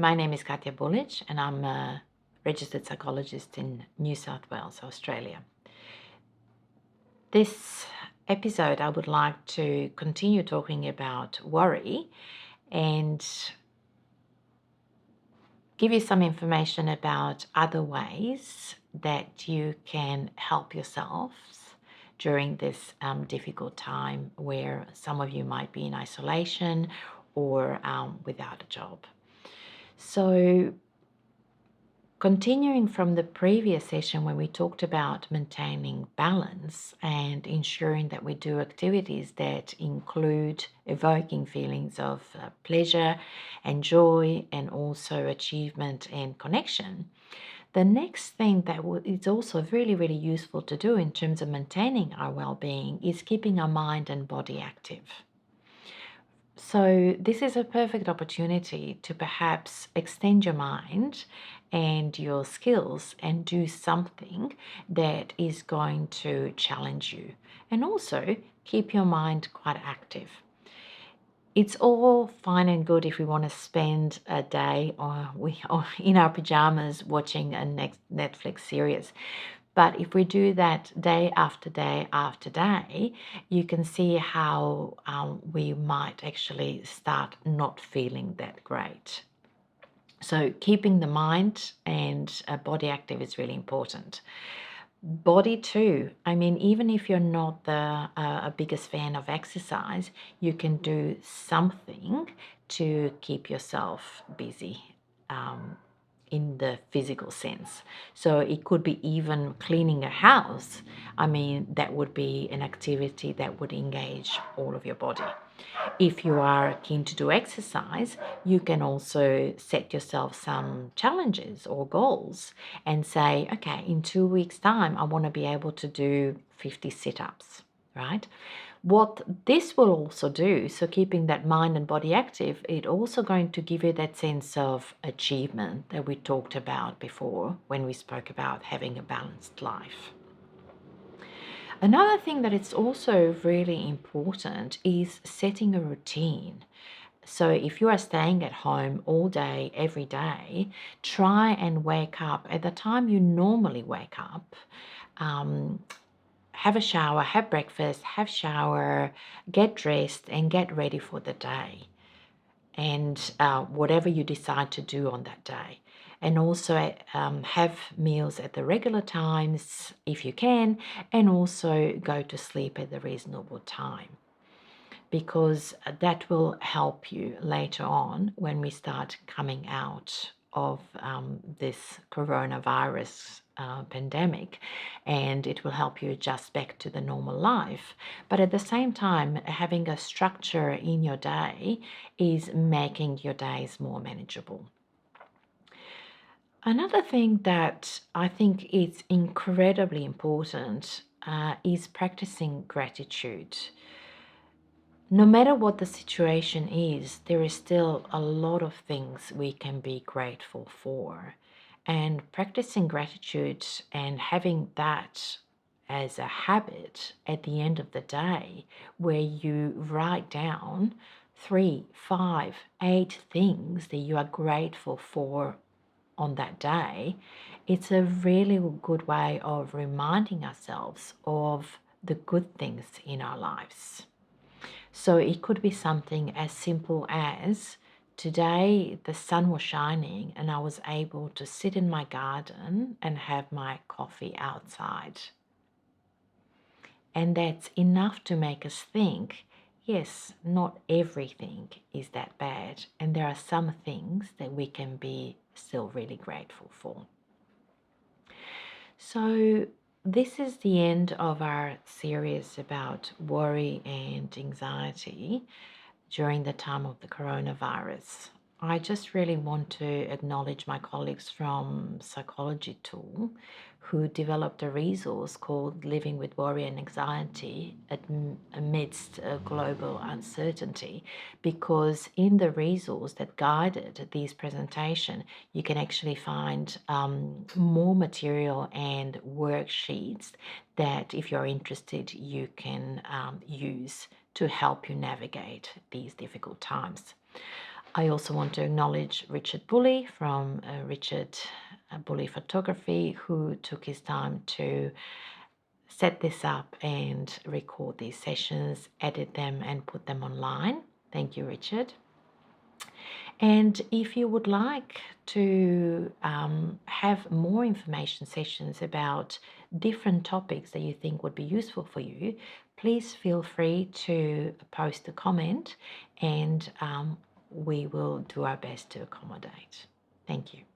My name is Katja Bulic, and I'm a registered psychologist in New South Wales, Australia. This episode, I would like to continue talking about worry and give you some information about other ways that you can help yourselves during this difficult time where some of you might be in isolation or without a job. So, continuing from the previous session when we talked about maintaining balance and ensuring that we do activities that include evoking feelings of pleasure and joy and also achievement and connection, the next thing that is also really, really useful to do in terms of maintaining our well-being is keeping our mind and body active. So, this is a perfect opportunity to perhaps extend your mind and your skills and do something that is going to challenge you and also keep your mind quite active. It's all fine and good if we want to spend a day or in our pajamas watching a Netflix series. But if we do that day after day after day, you can see how we might actually start not feeling that great. So keeping the mind and body active is really important. Body too. I mean, even if you're not a biggest fan of exercise, you can do something to keep yourself busy. In the physical sense. So it could be even cleaning a house. I mean, that would be an activity that would engage all of your body. If you are keen to do exercise, you can also set yourself some challenges or goals and say, okay, in 2 weeks' time, I want to be able to do 50 sit ups, right? What this will also do, so keeping that mind and body active, it also going to give you that sense of achievement that we talked about before when we spoke about having a balanced life. Another thing that is also really important is setting a routine. So if you are staying at home all day, every day, try and wake up at the time you normally wake up. Have a shower, have breakfast, have shower, get dressed, and get ready for the day. And whatever you decide to do on that day. And also have meals at the regular times if you can, and also go to sleep at the reasonable time. Because that will help you later on when we start coming out of this coronavirus pandemic, and it will help you adjust back to the normal life. But at the same time, having a structure in your day is making your days more manageable. Another thing that I think is incredibly important is practicing gratitude. No matter what the situation is, there is still a lot of things we can be grateful for. And practicing gratitude and having that as a habit at the end of the day, where you write down 3, 5, 8 things that you are grateful for on that day, it's a really good way of reminding ourselves of the good things in our lives. So it could be something as simple as today the sun was shining and I was able to sit in my garden and have my coffee outside. And that's enough to make us think, yes, not everything is that bad. And there are some things that we can be still really grateful for. So, this is the end of our series about worry and anxiety during the time of the coronavirus. I just really want to acknowledge my colleagues from Psychology Tool who developed a resource called Living with Worry and Anxiety Amidst a Global Uncertainty, because in the resource that guided this presentation, you can actually find more material and worksheets that, if you're interested, you can use to help you navigate these difficult times. I also want to acknowledge Richard Bully from Richard Bully Photography, who took his time to set this up and record these sessions, edit them, and put them online. Thank you, Richard. And if you would like to have more information sessions about different topics that you think would be useful for you, please feel free to post a comment and we will do our best to accommodate. Thank you.